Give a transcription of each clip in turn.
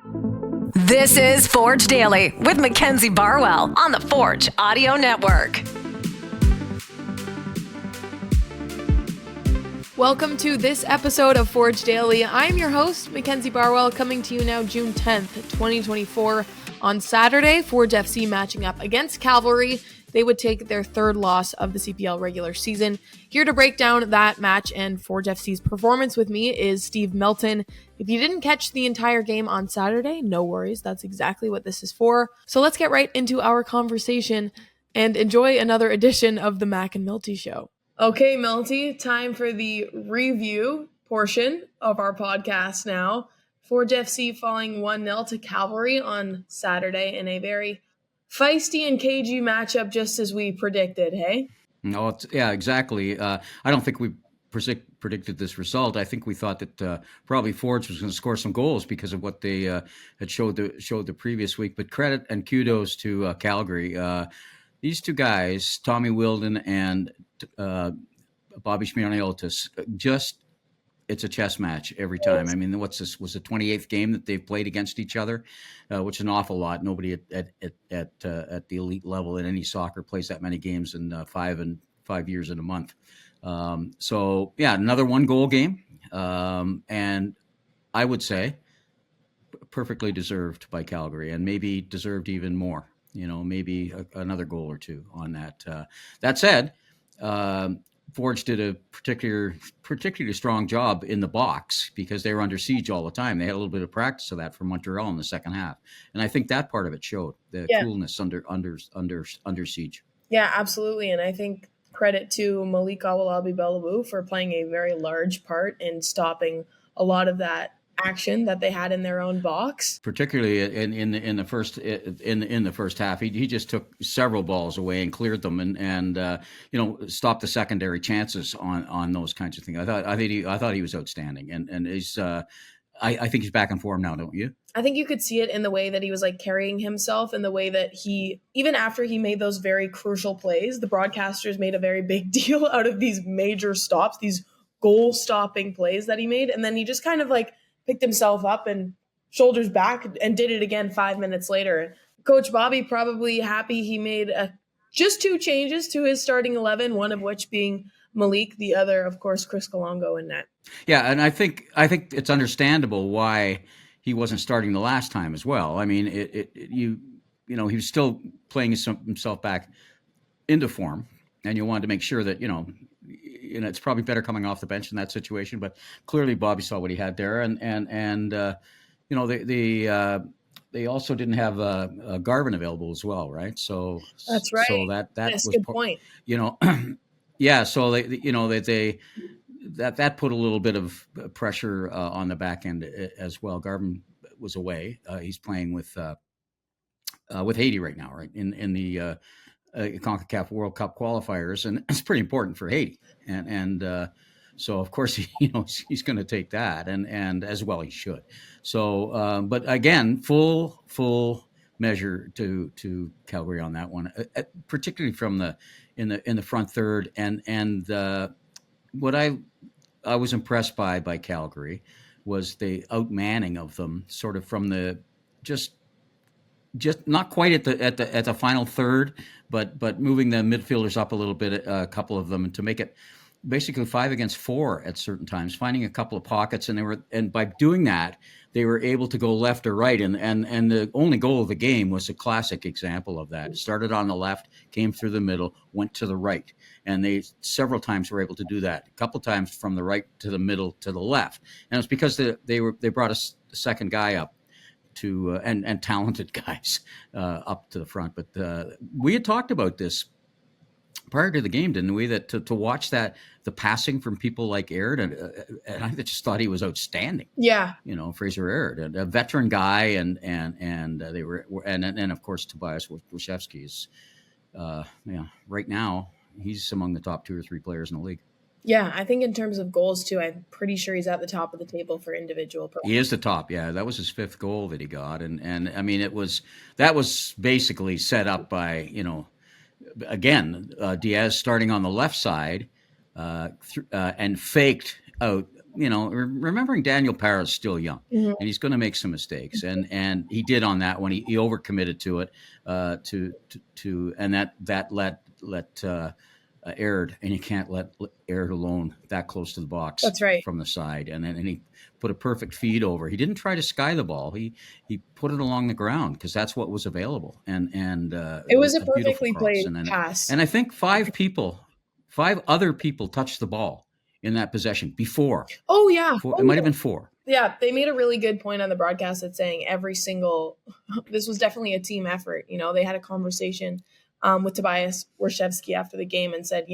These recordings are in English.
This is Forge Daily with Mackenzie Barwell on the Forge Audio Network. Welcome to this episode of Forge Daily. I'm your host, Mackenzie Barwell, coming to you now June 10th, 2024. On Saturday, Forge FC matching up against Cavalry. They would take their third loss of the CPL regular season. Here to break down that match and Forge FC's performance with me is Steve Milton. If you didn't catch the entire game on Saturday, no worries. That's exactly what this is for. So let's get right into our conversation and enjoy another edition of the Mac and Milty Show. Okay, Milty, time for the review portion of our podcast now. Forge FC falling 1-0 to Cavalry on Saturday in a very feisty and cagey matchup, just as we predicted, hey? No, yeah, exactly. I don't think we predicted this result. I think we thought that probably Forge was going to score some goals because of what they had showed the previous week. But credit and kudos to Calgary. These two guys, Tommy Wilden and Bobby Schmierneotis, it's a chess match every time. I mean, what's this? Was the 28th game that they've played against each other, which is an awful lot. Nobody at the elite level in any soccer plays that many games in 5 years in a month. So yeah, another 1-goal game, and I would say perfectly deserved by Calgary, and maybe deserved even more. Maybe another goal or two on that. That said. Forge did a particularly strong job in the box because they were under siege all the time. They had a little bit of practice of that from Montreal in the second half, and I think that part of it showed the coolness under siege. Yeah, absolutely, and I think credit to Malik Owolabi-Belewu for playing a very large part in stopping a lot of that action that they had in their own box, particularly in the first half. He just took several balls away and cleared them and stopped the secondary chances on those kinds of things. I thought he was outstanding, and he's I think he's back in form now, don't you? I think you could see it in the way that he was carrying himself, and the way that he, even after he made those very crucial plays, the broadcasters made a very big deal out of these major stops, these goal stopping plays that he made, and then he just kind of picked himself up and shoulders back and did it again 5 minutes later. Coach Bobby probably happy he made just 2 changes to his starting 11, one of which being Malik, the other, of course, Chris Kalongo in net. Yeah, and I think it's understandable why he wasn't starting the last time as well. I mean, he was still playing himself back into form, and you wanted to make sure that it's probably better coming off the bench in that situation, but clearly Bobby saw what he had there, and they also didn't have Garvin available as well, right? So that's right. So that was a good point. Yeah. So they that put a little bit of pressure on the back end as well. Garvin was away. He's playing with Haiti right now, right in the CONCACAF World Cup qualifiers, and it's pretty important for Haiti, and so of course he's going to take that, and as well he should. So, but again, full measure to Calgary on that one, particularly from in the front third, and what I was impressed by Calgary was the outmanning of them, sort of from the just not quite at the final third, but moving the midfielders up a little bit, a couple of them, to make it basically 5 against 4 at certain times, finding a couple of pockets, and by doing that, they were able to go left or right, and the only goal of the game was a classic example of that. It started on the left, came through the middle, went to the right, and they several times were able to do that. A couple times from the right to the middle to the left, and it was because they brought a second guy up to and talented guys up to the front. But we had talked about this prior to the game, didn't we? That to watch the passing from people like Aird, and I just thought he was outstanding. Yeah, Fraser Aird, a veteran guy, and they were, and of course Tobias Wojciechowski is, right now he's among the top 2 or 3 players in the league. Yeah, I think in terms of goals too, I'm pretty sure he's at the top of the table for individual performance. He is the top. Yeah, that was his 5th goal that he got, and I mean that was basically set up by again Diaz starting on the left side and faked out remembering Daniel Parra is still young, and he's going to make some mistakes, and he did on that one. He overcommitted to it, and that let Aird, and you can't let Aird alone that close to the box. That's right. From the side, and he put a perfect feed over. He didn't try to sky the ball. He put it along the ground because that's what was available, and it was a perfectly played pass. And I think five other people touched the ball in that possession before. Oh, yeah. It might have been four. Yeah, they made a really good point on the broadcast that's saying this was definitely a team effort. They had a conversation with Tobias Warshevsky after the game and said,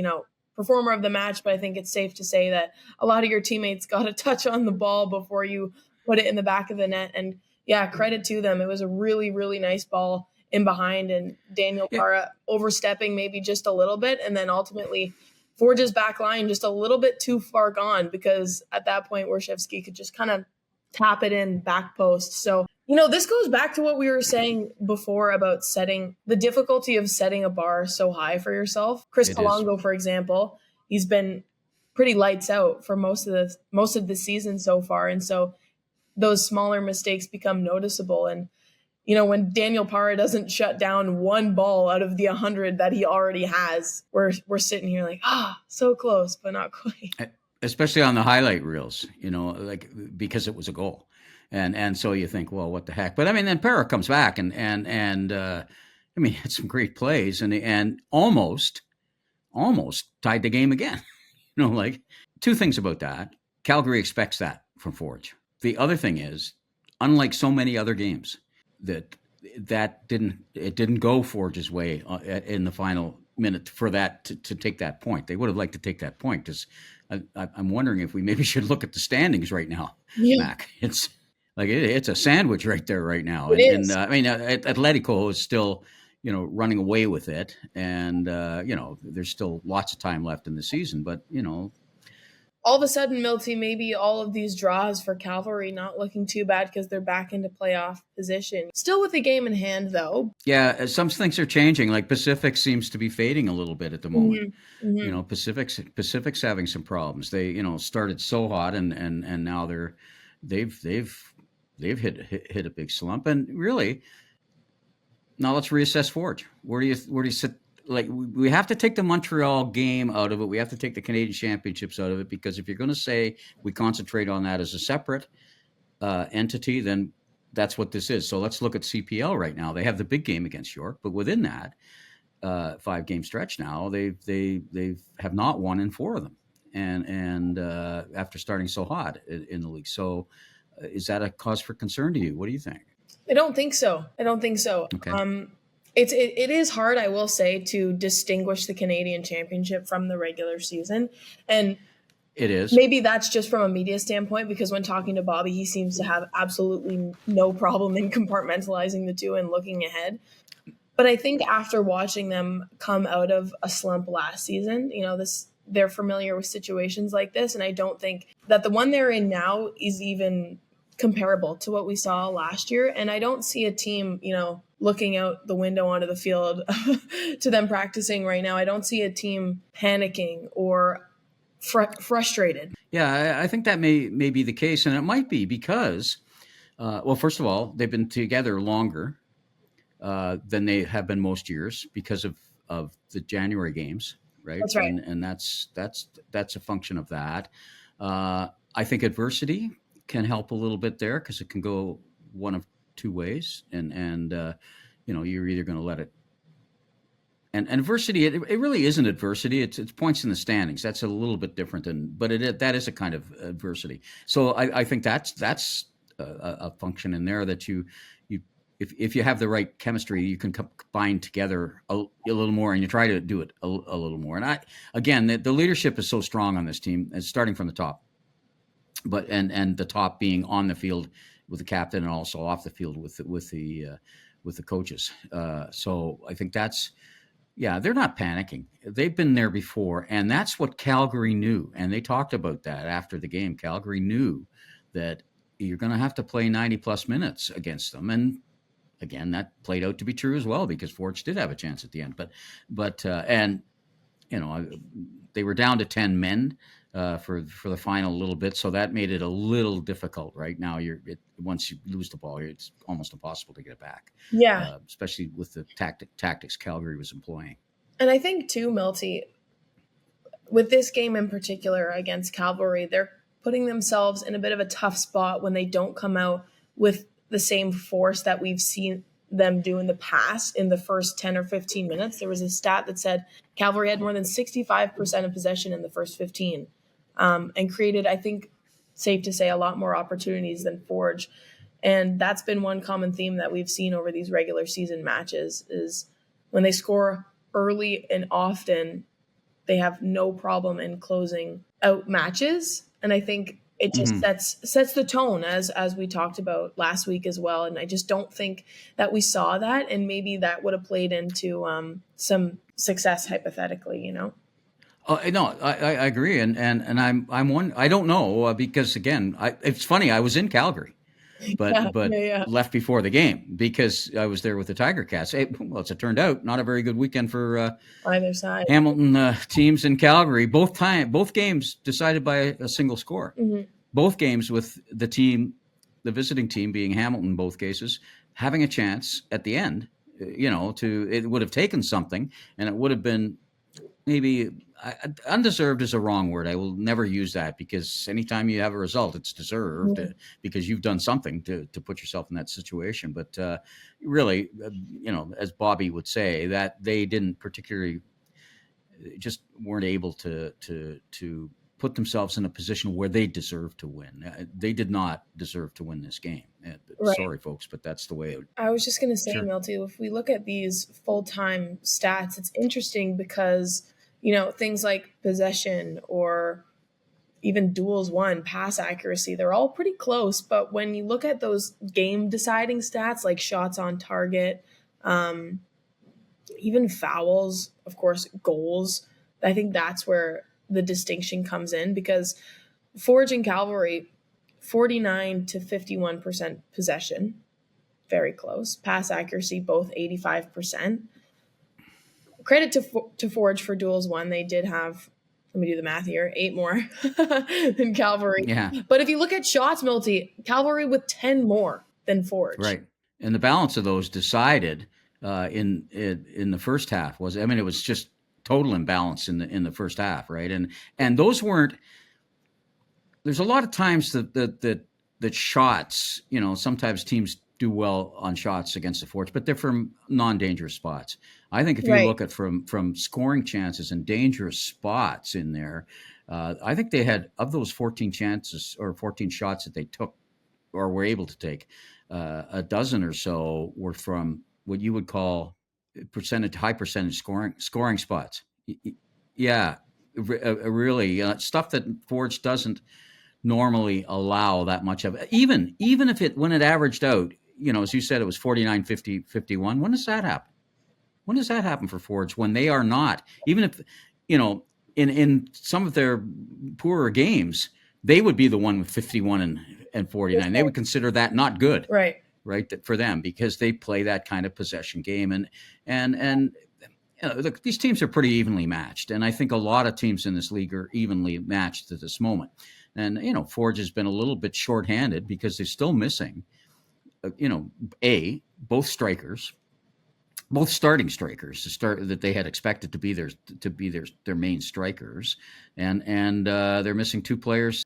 performer of the match, but I think it's safe to say that a lot of your teammates got a touch on the ball before you put it in the back of the net. And yeah, credit to them. It was a really, really nice ball in behind, and Daniel Parra overstepping maybe just a little bit, and then ultimately Forge's back line just a little bit too far gone, because at that point Warshevsky could just kind of tap it in back post. So, this goes back to what we were saying before about the difficulty of setting a bar so high for yourself. Chris Kalongo, for example, he's been pretty lights out for most of the season so far. And so those smaller mistakes become noticeable. And, when Daniel Parra doesn't shut down one ball out of the 100 that he already has, we're sitting here like, so close, but not quite. Especially on the highlight reels, because it was a goal. And so you think, well, what the heck? But I mean, then Parra comes back and had some great plays and almost tied the game again. Two things about that. Calgary expects that from Forge. The other thing is, unlike so many other games, that didn't go Forge's way in the final minute for that to take that point. They would have liked to take that point, because I'm wondering if we maybe should look at the standings right now, Mac. It's it's a sandwich right there right now. Atletico is still, running away with it. And, there's still lots of time left in the season. But, all of a sudden, Milty, maybe all of these draws for Cavalry not looking too bad because they're back into playoff position. Still with the game in hand, though. Yeah, some things are changing. Like Pacific seems to be fading a little bit at the moment. Mm-hmm. Pacific's having some problems. They, started so hot and now they've hit a big slump. And really, now let's reassess Forge. Where do you sit? We have to take the Montreal game out of it. We have to take the Canadian Championships out of it, because if you're going to say we concentrate on that as a separate entity, then that's what this is. So let's look at CPL right now. They have the big game against York, but within that 5-game stretch now, they have not won in 4 of them, and after starting so hot in the league. So is that a cause for concern to you? What do you think? I don't think so. Okay. It is hard, I will say, to distinguish the Canadian Championship from the regular season. And it is. Maybe that's just from a media standpoint, because when talking to Bobby, he seems to have absolutely no problem in compartmentalizing the two and looking ahead. But I think after watching them come out of a slump last season, they're familiar with situations like this. And I don't think that the one they're in now is even comparable to what we saw last year. And I don't see a team, looking out the window onto the field to them practicing right now. I don't see a team panicking or frustrated. Yeah, I think that may be the case. And it might be because, first of all, they've been together longer than they have been most years because of the January games, right? That's right. And that's a function of that. I think adversity can help a little bit there, because it can go one of two ways, and you're either going to let it. And adversity, it really isn't adversity. It's points in the standings. That's a little bit different but that is a kind of adversity. So I think that's a function in there that if you have the right chemistry, you can combine together a little more, and you try to do it a little more. And the leadership is so strong on this team, starting from the top. But and the top being on the field with the captain, and also off the field with the coaches. So I think they're not panicking. They've been there before, and that's what Calgary knew. And they talked about that after the game. Calgary knew that you're going to have to play 90-plus minutes against them. And again, that played out to be true as well, because Forge did have a chance at the end. But they were down to 10 men for the final little bit, so that made it a little difficult. Right now, once you lose the ball, it's almost impossible to get it back. Yeah, especially with the tactics Calgary was employing. and I think too, Milty, with this game in particular against Cavalry, they're putting themselves in a bit of a tough spot when they don't come out with the same force that we've seen them do in the past in the first 10 or 15 minutes. There was a stat that said Cavalry had more than 65% of possession in the first 15 and created, I think, safe to say, a lot more opportunities than Forge. And that's been one common theme that we've seen over these regular season matches is when they score early and often, they have no problem in closing out matches. And I think it just sets the tone as we talked about last week as well. And I just don't think that we saw that. And maybe that would have played into some success hypothetically, No, I agree. And I'm one, I don't know, because again, it's funny. I was in Calgary, but left before the game because I was there with the Tiger Cats. Well, as it turned out, not a very good weekend for either side. Hamilton teams in Calgary. Both games decided by a single score. Both games with the visiting team being Hamilton, in both cases, having a chance at the end. It would have taken something, and it would have been maybe undeserved is a wrong word. I will never use that because anytime you have a result, it's deserved because you've done something to put yourself in that situation. But really, as Bobby would say, that they didn't particularly just weren't able to put themselves in a position where they deserve to win. They did not deserve to win this game. Right. Sorry, folks, but that's the way I was just going to say, Sure. Milty, if we look at these full-time stats, it's interesting because, things like possession or even duels won, pass accuracy, they're all pretty close. But when you look at those game-deciding stats like shots on target, even fouls, of course, goals, I think that's where the distinction comes in because Forge and Cavalry, 49 to 51% possession, very close. Pass accuracy, both 85%. Credit to Forge for duels won. They did have, let me do the math here, 8 more than Cavalry. Yeah. But if you look at shots, Milty, Cavalry with 10 more than Forge. Right. And the balance of those decided in the first half it was just total imbalance in the first half, right? And those weren't. There's a lot of times that shots, sometimes teams do well on shots against the Forge, but they're from non-dangerous spots. I think if you look at from scoring chances and dangerous spots in there, I think they had, of those 14 chances or 14 shots that they took or were able to take, a dozen or so were from what you would call high percentage scoring spots. Yeah, really stuff that Forge doesn't normally allow that much of. Even if when it averaged out, as you said, it was 49, 50, 51. When does that happen? When does that happen for Forge when they are not, even if, in some of their poorer games, they would be the one with 51 and 49. They would consider that not good. Right. For them because they play that kind of possession game. And look, these teams are pretty evenly matched. And I think a lot of teams in this league are evenly matched at this moment. And, Forge has been a little bit shorthanded because they're still missing, both strikers, both starting strikers that they had expected to be their main strikers. And they're missing 2 players,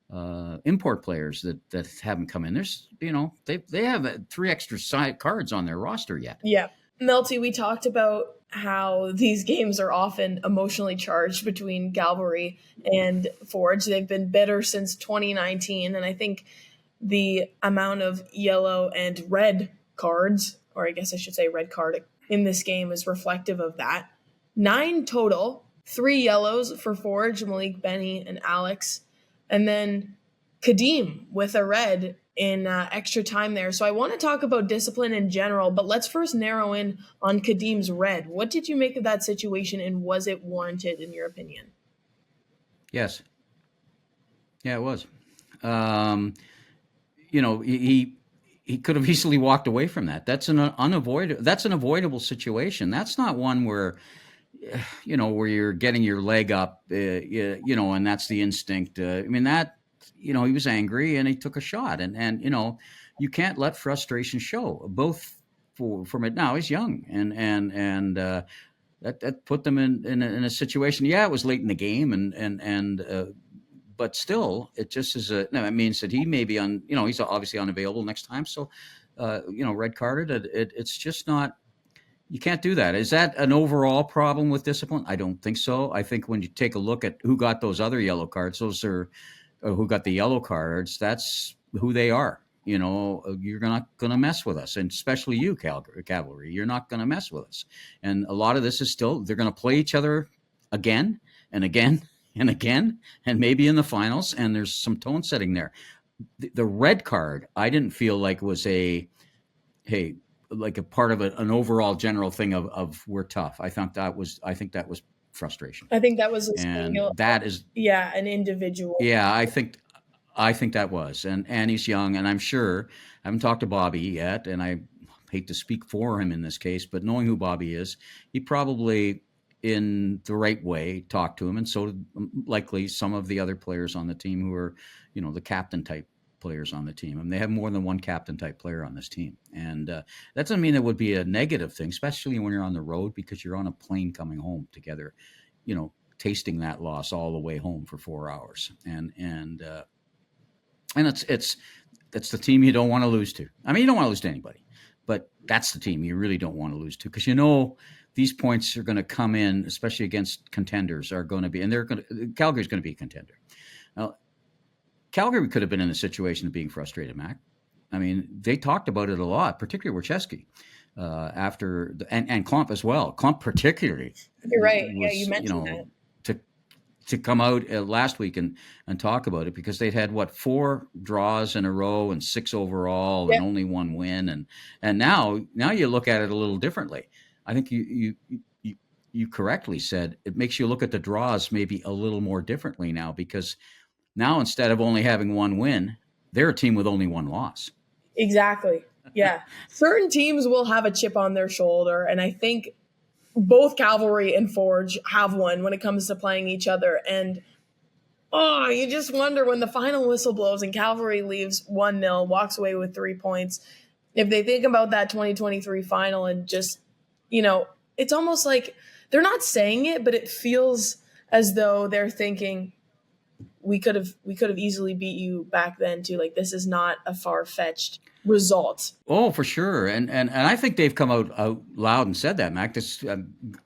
import players that haven't come in. There's, they have 3 extra cards on their roster yet. Yeah. Milty, we talked about how these games are often emotionally charged between Cavalry and Forge. They've been bitter since 2019. And I think the amount of yellow and red cards, or I guess I should say red card in this game is reflective of that. 9 total, 3 yellows for Forge, Malik, Benny, and Alex. And then Kadeem with a red in extra time there. So I want to talk about discipline in general, but let's first narrow in on Kadeem's red. What did you make of that situation, and was it warranted in your opinion? Yes. Yeah, it was. He could have easily walked away from that. That's an avoidable situation. That's not one where, where you're getting your leg up, and that's the instinct. I mean, that, he was angry and he took a shot, and you can't let frustration show both from it. Now he's young, and that put them in a situation. Yeah, it was late in the game, but still, it just is it means that he may be he's obviously unavailable next time. So, red carded. It's just not. You can't do that. Is that an overall problem with discipline? I don't think so. I think when you take a look at who got those other yellow cards, those are who got the yellow cards. That's who they are. You're not going to mess with us, and especially you, Cavalry. You're not going to mess with us. And a lot of this is still, they're going to play each other again and again and again, and maybe in the finals. And there's some tone setting there. The red card, I didn't feel like was like a part of an overall general thing of we're tough. I think that was frustration. I think that was that is an individual. Yeah, I think that was, and he's young, and I'm sure I haven't talked to Bobby yet, and I hate to speak for him in this case, but knowing who Bobby is, he probably in the right way talked to him, and so did likely some of the other players on the team who are, the captain type players on the team. And they have more than one captain type player on this team. And that doesn't mean it would be a negative thing, especially when you're on the road, because you're on a plane coming home together, tasting that loss all the way home for 4 hours. And it's the team you don't want to lose to. I mean, you don't want to lose to anybody, but that's the team you really don't want to lose to, because these points are going to come in, especially against contenders, are going to be, and Calgary's going to be a contender. Now, Calgary could have been in a situation of being frustrated, Mac. I mean, they talked about it a lot, particularly Wachesky, after and Klump as well. Klump particularly. You're right. You mentioned that. To come out last week and talk about it, because they'd had 4 draws in a row and 6 overall and only 1 win, and now you look at it a little differently. I think you correctly said it makes you look at the draws maybe a little more differently now, because now, instead of only having 1 win, they're a team with only 1 loss. Exactly. Yeah. Certain teams will have a chip on their shoulder, and I think both Cavalry and Forge have one when it comes to playing each other. And, you just wonder when the final whistle blows and Cavalry leaves 1-0, walks away with 3 points, if they think about that 2023 final and just, it's almost like they're not saying it, but it feels as though they're thinking, we could have easily beat you back then too. Like, this is not a far-fetched result. Oh, for sure. And I think they've come out loud and said that, Mac.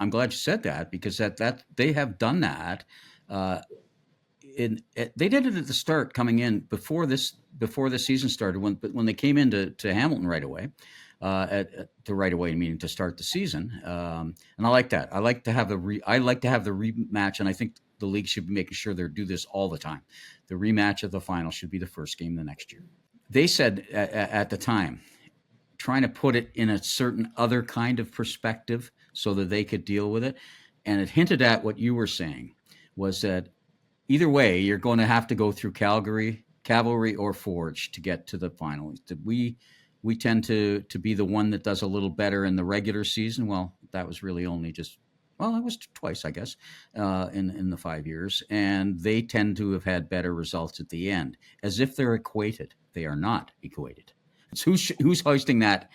I'm glad you said that, because that they have done that. They did it at the start, coming in before this season started, when they came into Hamilton right away. Meaning to start the season. And I like that. I like to have the rematch, and I think the league should be making sure they do this all the time. The rematch of the final should be the first game the next year. They said at the time, trying to put it in a certain other kind of perspective so that they could deal with it. And it hinted at what you were saying, was that either way, you're going to have to go through Cavalry or Forge to get to the final. We tend to be the one that does a little better in the regular season. Well, that was really only it was twice, I guess, in the 5 years. And they tend to have had better results at the end, as if they're equated. They are not equated. It's who's hoisting that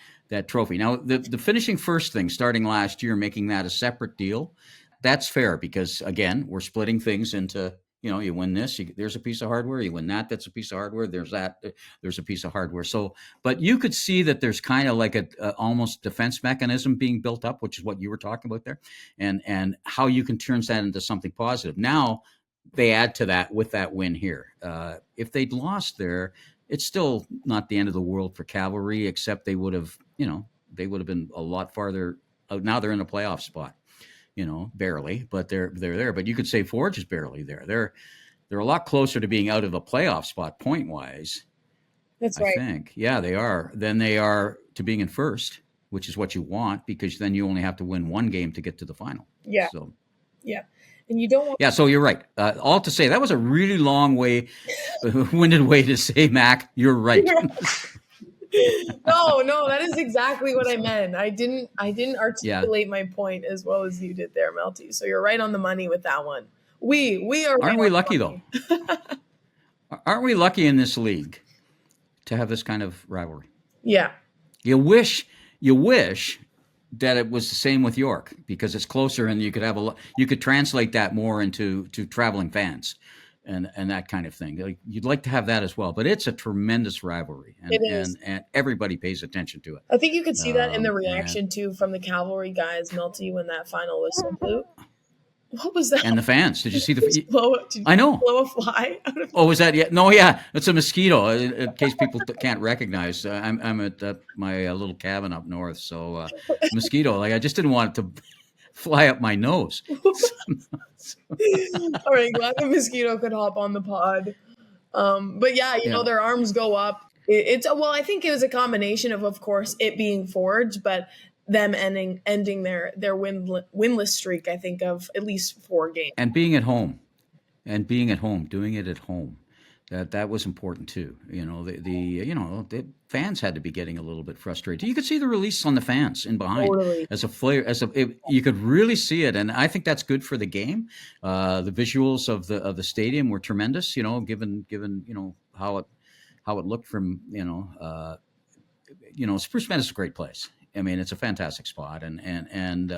trophy. Now, the finishing first thing, starting last year, making that a separate deal, that's fair, because, again, we're splitting things into, you win this, there's a piece of hardware. You win that's a piece of hardware. There's a piece of hardware. So, but you could see that there's kind of like a almost defense mechanism being built up, which is what you were talking about there, and how you can turn that into something positive. Now they add to that with that win here. If they'd lost there, it's still not the end of the world for Cavalry, except they would have been a lot farther out. Now they're in a playoff spot. Barely, but they're there. But you could say Forge is barely there. They're a lot closer to being out of a playoff spot point wise. That's right. I think, yeah, they are. Than they are to being in first, which is what you want, because then you only have to win 1 game to get to the final. Yeah. So, yeah, and you don't want. Yeah. So you're right. All to say, that was a really long winded way to say, Mac, you're right. No, that is exactly what I meant. I didn't Yeah. articulate my point as well as you did there, Milty. So you're right on the money with that one. We are right Aren't we on the lucky money. though? Aren't we lucky in this league to have this kind of rivalry? Yeah. You wish that it was the same with York because it's closer and you could translate that more into traveling fans and that kind of thing. Like, you'd like to have that as well, but it's a tremendous rivalry and It is. and everybody pays attention to it. I think you could see that in the And reaction too from the Cavalry guys, Milty, when that final whistle blew. What was that? and the fans, did you see Did you I know. blow a fly out of Oh, was that? Yeah. No, yeah. It's a mosquito. In case people can't recognize, I'm at my little cabin up north, so mosquito. Like, I just didn't want it to fly up my nose. All right, glad the mosquito could hop on the pod. But yeah, you know, their arms go up. I think it was a combination of course, it being Forge, but them ending their winless streak, I think, of at least 4 games. And being at home, doing it at home. That was important too. You know, the fans had to be getting a little bit frustrated. You could see the release on the fans in behind Totally. You could really see it, and I think that's good for the game. The visuals of the stadium were tremendous. You know, given you know how it looked from Spruce Bend is a great place. I mean, it's a fantastic spot, and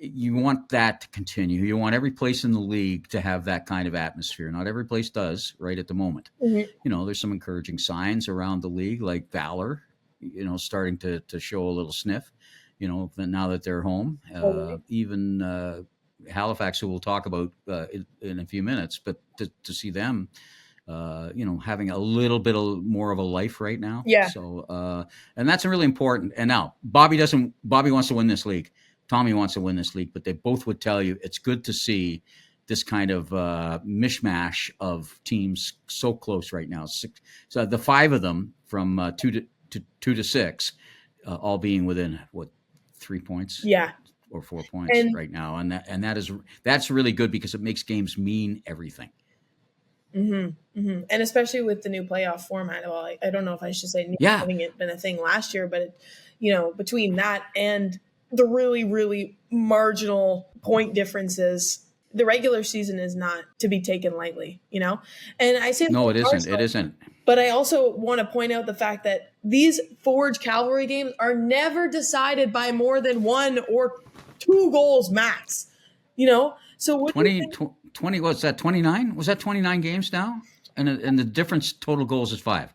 you want that to continue. You want every place in the league to have that kind of atmosphere. Not every place does right at the moment. Mm-hmm. You know, there's some encouraging signs around the league, like Valor, starting to show a little sniff, now that they're home. Even Halifax, who we'll talk about in a few minutes, but to see them, having a little bit more of a life right now. Yeah. So, and that's really important. And now Bobby wants to win this league. Tommy wants to win this league, but they both would tell you it's good to see this kind of mishmash of teams so close right now. So the 5 of them from 2 to 6, all being within 3 points, or 4 points right now, and that's really good because it makes games mean everything. Mm-hmm, mm-hmm. And especially with the new playoff format. Well, I don't know if I should say having it been a thing last year, but between that and the really, really marginal point differences, the regular season is not to be taken lightly, And I say no, it isn't. It isn't. But I also want to point out the fact that these Forge Cavalry games are never decided by more than 1 or 2 goals max. So what 20, what's that, 29? Was that 29 games now? And the difference total goals is 5.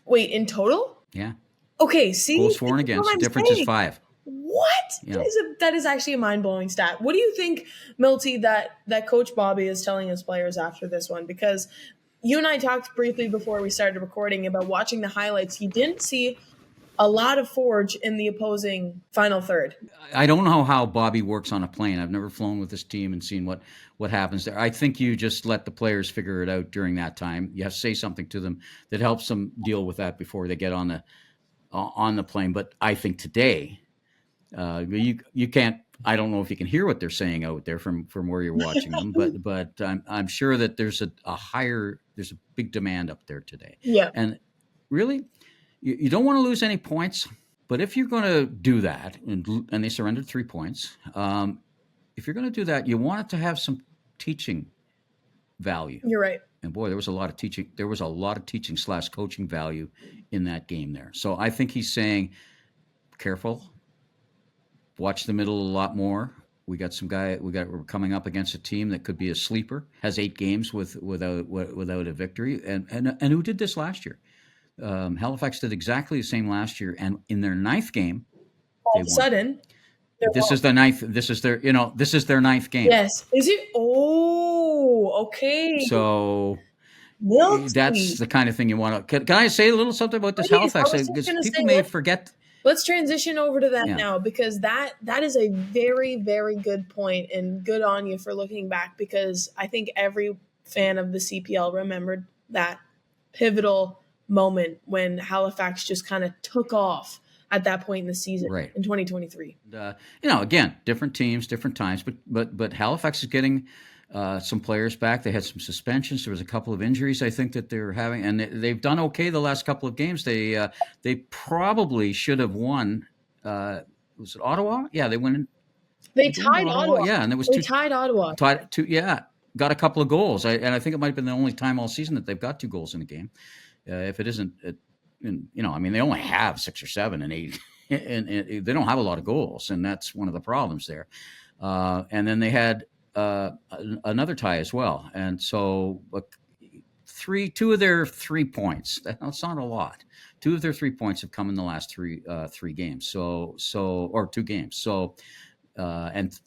Wait, in total? Yeah. Okay, see? Goals for and against. The difference is 5. What? Yeah. That is actually a mind-blowing stat. What do you think, Milty, that Coach Bobby is telling his players after this one? Because you and I talked briefly before we started recording about watching the highlights. He didn't see a lot of Forge in the opposing final third. I don't know how Bobby works on a plane. I've never flown with this team and seen what happens there. I think you just let the players figure it out during that time. You have to say something to them that helps them deal with that before they get on the plane. But I think today, you can't. I don't know if you can hear what they're saying out there from where you're watching them, but I'm sure that there's a big demand up there today. Yeah, and really. You don't want to lose any points, but if you're going to do that, and they surrendered 3 points, if you're going to do that, you want it to have some teaching value. You're right. And boy, there was a lot of teaching. There was a lot of teaching / coaching value in that game there. So I think he's saying, careful, watch the middle a lot more. We got we're coming up against a team that could be a sleeper, has 8 games without a victory, and who did this last year. Halifax did exactly the same last year, and in their 9th game, all of a sudden, this is their 9th. This is their 9th game. Yes, is it? Oh, okay. So Milty. That's the kind of thing you want to. Can I say a little something about this Halifax? Because people may forget. Let's transition over to that now, because that is a very, very good point, and good on you for looking back, because I think every fan of the CPL remembered that pivotal moment when Halifax just kind of took off at that point in the season in 2023. Again, different teams, different times, but Halifax is getting some players back. They had some suspensions. There was a couple of injuries I think that they're having, and they've done okay the last couple of games. They probably should have won. Was it Ottawa? Yeah, they went. They tied Ottawa. Yeah, and there was tied Ottawa. Yeah, got a couple of goals. And I think it might have been the only time all season that they've got 2 goals in a game. If it isn't, I mean, they only have 6 or 7 and 8, and they don't have a lot of goals, and that's one of the problems there. And then they had another tie as well, and so 2 of their 3 points. That's not a lot. 2 of their 3 points have come in the last 3 games. Or 2 games. So. And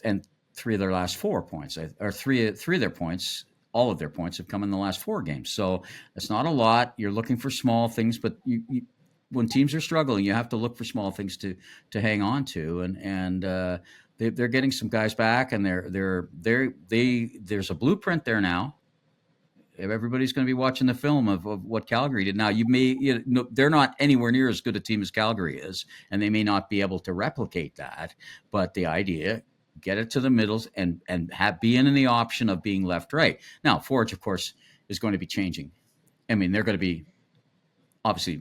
3 of their last 4 points, or three of their points, all of their points have come in the last 4 games. So it's not a lot. You're looking for small things, but when teams are struggling, you have to look for small things to hang on to. And they're getting some guys back, and there's a blueprint there now. Everybody's going to be watching the film of what Calgary did. Now, they're not anywhere near as good a team as Calgary is, and they may not be able to replicate that. But the idea, get it to the middles and be in the option of being left-right. Now, Forge, of course, is going to be changing. I mean, they're going to be obviously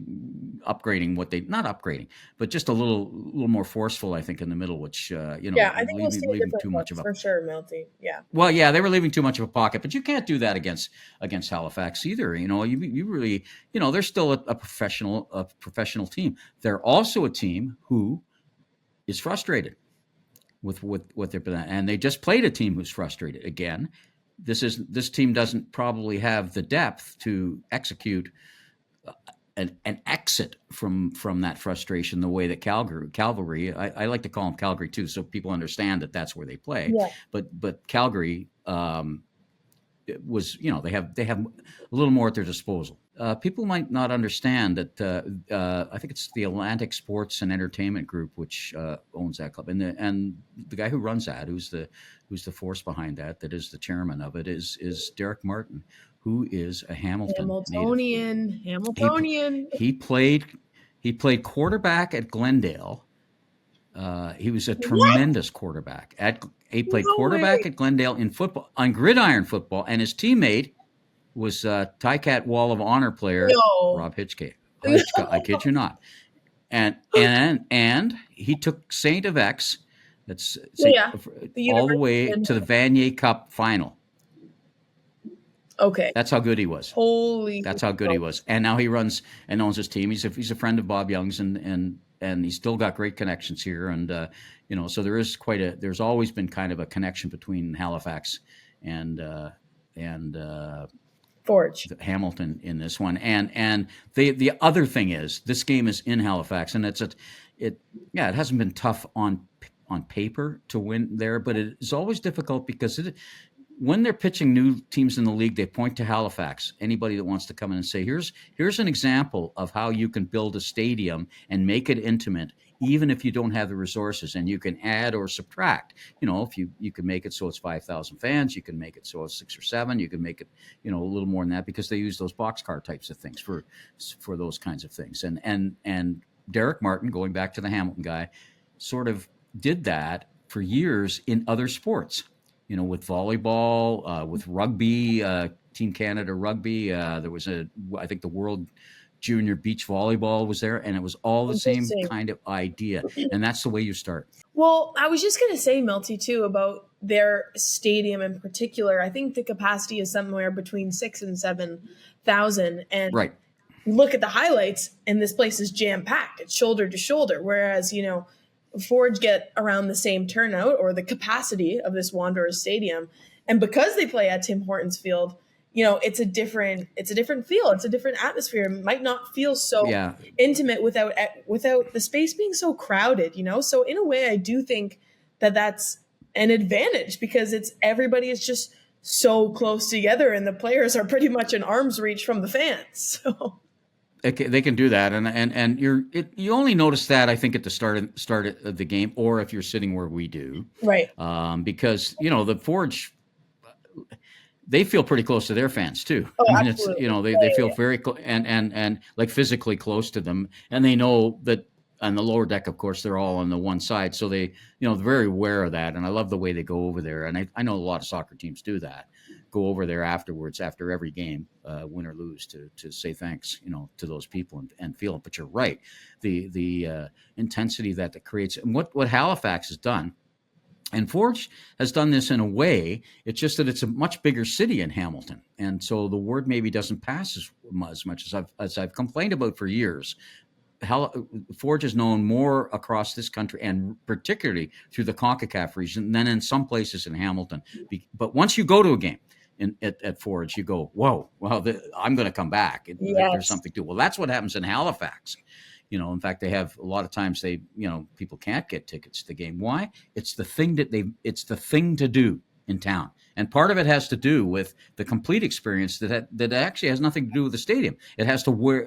upgrading not upgrading, but just a little more forceful, I think, in the middle, which, I think we'll see leaving too much of a, for sure, Milty. Yeah. Well, yeah, they were leaving too much of a pocket, but you can't do that against Halifax either. You really, they're still a professional team. They're also a team who is frustrated with what they're doing, and they just played a team who's frustrated again. This team doesn't probably have the depth to execute an exit from that frustration the way that Cavalry, I like to call them Calgary too, so people understand that that's where they play. Yeah. But Calgary was, they have a little more at their disposal. People might not understand that I think it's the Atlantic Sports and Entertainment Group which owns that club, and the guy who runs that, who's the force behind that is the chairman of it, is Derek Martin, who is a Hamiltonian. He played quarterback at Glendale. He was a tremendous quarterback. He played quarterback at Glendale in football, on gridiron football, and his teammate was Ticat Wall of Honor player Rob Hitchcock. I kid you not. And he took Saint of X, all the way to the Vanier Cup final. Okay. That's how good he was. That's how good he was. And now he runs and owns his team. He's a friend of Bob Young's, and he's still got great connections here. And so there's always been kind of a connection between Halifax and Forge Hamilton in this one. And the other thing is, this game is in Halifax, and it hasn't been tough on paper to win there, but it is always difficult because when they're pitching new teams in the league, they point to Halifax. Anybody that wants to come in and say, here's an example of how you can build a stadium and make it intimate, even if you don't have the resources, and you can add or subtract. If you can make it so it's 5,000 fans, you can make it so it's 6 or 7, you can make it, a little more than that, because they use those boxcar types of things for those kinds of things. And Derek Martin, going back to the Hamilton guy, sort of did that for years in other sports. With volleyball, with rugby, Team Canada rugby. There was I think the World Junior Beach Volleyball was there, and it was all the same kind of idea. And that's the way you start. Well, I was just going to say, Milty, too, about their stadium in particular. I think the capacity is somewhere between 6,000 and 7,000. And right. Look at the highlights, and this place is jam-packed. It's shoulder to shoulder, whereas, Forge get around the same turnout or the capacity of this Wanderers stadium. And because they play at Tim Hortons Field, it's a different feel. It's a different atmosphere. It might not feel so intimate without the space being so crowded, So in a way, I do think that that's an advantage, because everybody is just so close together, and the players are pretty much an arm's reach from the fans. So they can do that, and you only notice that, I think, at the start of the game, or if you're sitting where we do, right? Because the Forge, they feel pretty close to their fans too. Oh, I mean, absolutely. they feel very and like physically close to them, and they know that on the lower deck, of course, they're all on the one side, so they're very aware of that. And I love the way they go over there, and I know a lot of soccer teams do that. go over there afterwards, after every game, win or lose, to say thanks, to those people and feel it. But you're right, the intensity that creates, and what Halifax has done. And Forge has done this in a way. It's just that it's a much bigger city in Hamilton, and so the word maybe doesn't pass as much as I've complained about for years. Forge is known more across this country, and particularly through the CONCACAF region, than in some places in Hamilton. But once you go to a game at Forge, you go, whoa, well, I'm going to come back. Yes. There's something to it. Well, that's what happens in Halifax. In fact, they have a lot of times people can't get tickets to the game. Why? It's the thing to do in town. And part of it has to do with the complete experience that actually has nothing to do with the stadium. It has to where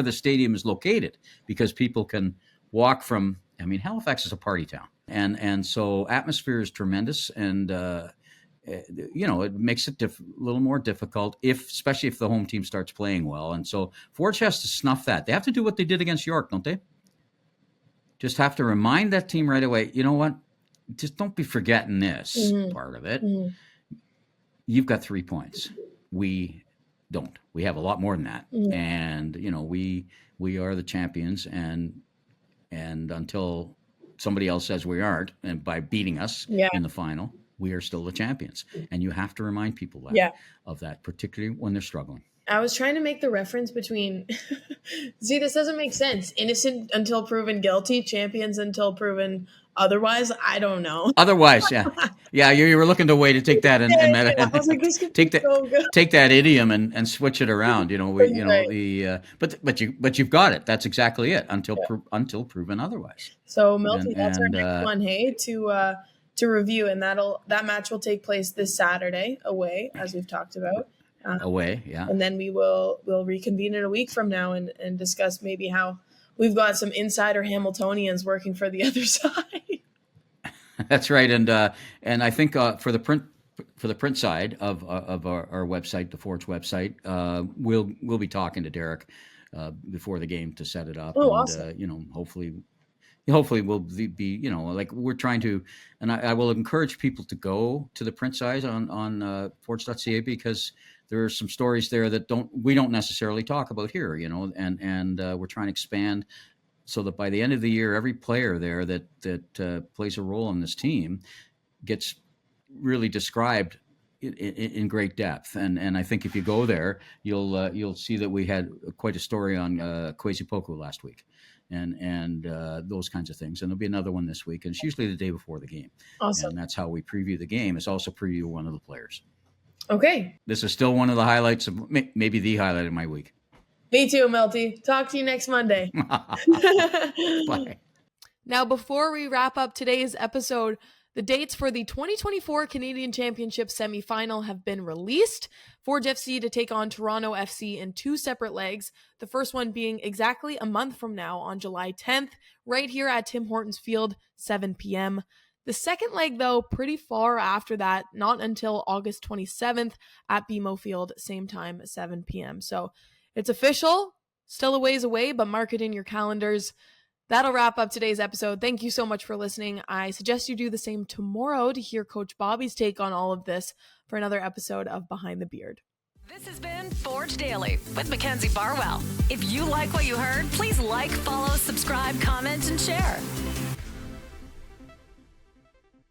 the stadium is located, because people can walk from, Halifax is a party town. And so atmosphere is tremendous, and it makes it a little more difficult, especially if the home team starts playing well. And so Forge has to snuff that. They have to do what they did against York, don't they? Just have to remind that team right away, you know what? Just don't be forgetting this part of it. Mm-hmm. You've got 3 points. We don't. We have a lot more than that. Mm-hmm. And, we are the champions. And until somebody else says we aren't, and by beating us in the final, we are still the champions. And you have to remind people of that, particularly when they're struggling. I was trying to make the reference between see, this doesn't make sense. Innocent until proven guilty, champions until proven otherwise. I don't know. Otherwise, yeah. You were looking to a way to take that and I was like, this could take be that so good. Take that idiom and switch it around. But you've got it. That's exactly it. Until proven otherwise. So Milty, that's our next one, hey, to review, and that match will take place this Saturday away, as we've talked about. Away, yeah. And then we'll reconvene in a week from now and discuss maybe how we've got some insider Hamiltonians working for the other side. That's right, and I think for the print side of our website, the Forge website, we'll be talking to Derek before the game to set it up. Oh, awesome. Hopefully we'll be, like we're trying to, and I will encourage people to go to the print side on forge.ca, because there are some stories there that we don't necessarily talk about here, and we're trying to expand so that by the end of the year, every player there that plays a role in this team gets really described in great depth. And I think if you go there, you'll see that we had quite a story on Kwesi Poku last week. And those kinds of things. And there'll be another one this week. And it's usually the day before the game. Awesome. And that's how we preview the game. It's also preview one of the players. Okay. This is still one of the highlights of maybe the highlight of my week. Me too, Milty. Talk to you next Monday. Bye. Now, before we wrap up today's episode, the dates for the 2024 Canadian Championship semifinal have been released. Forge FC to take on Toronto FC in 2 separate legs. The first one being exactly a month from now on July 10th, right here at Tim Hortons Field, 7 p.m. The second leg, though, pretty far after that, not until August 27th at BMO Field, same time, 7 p.m. So it's official, still a ways away, but mark it in your calendars. That'll wrap up today's episode. Thank you so much for listening. I suggest you do the same tomorrow to hear Coach Bobby's take on all of this for another episode of Behind the Beard. This has been Forge Daily with Mackenzie Barwell. If you like what you heard, please like, follow, subscribe, comment, and share.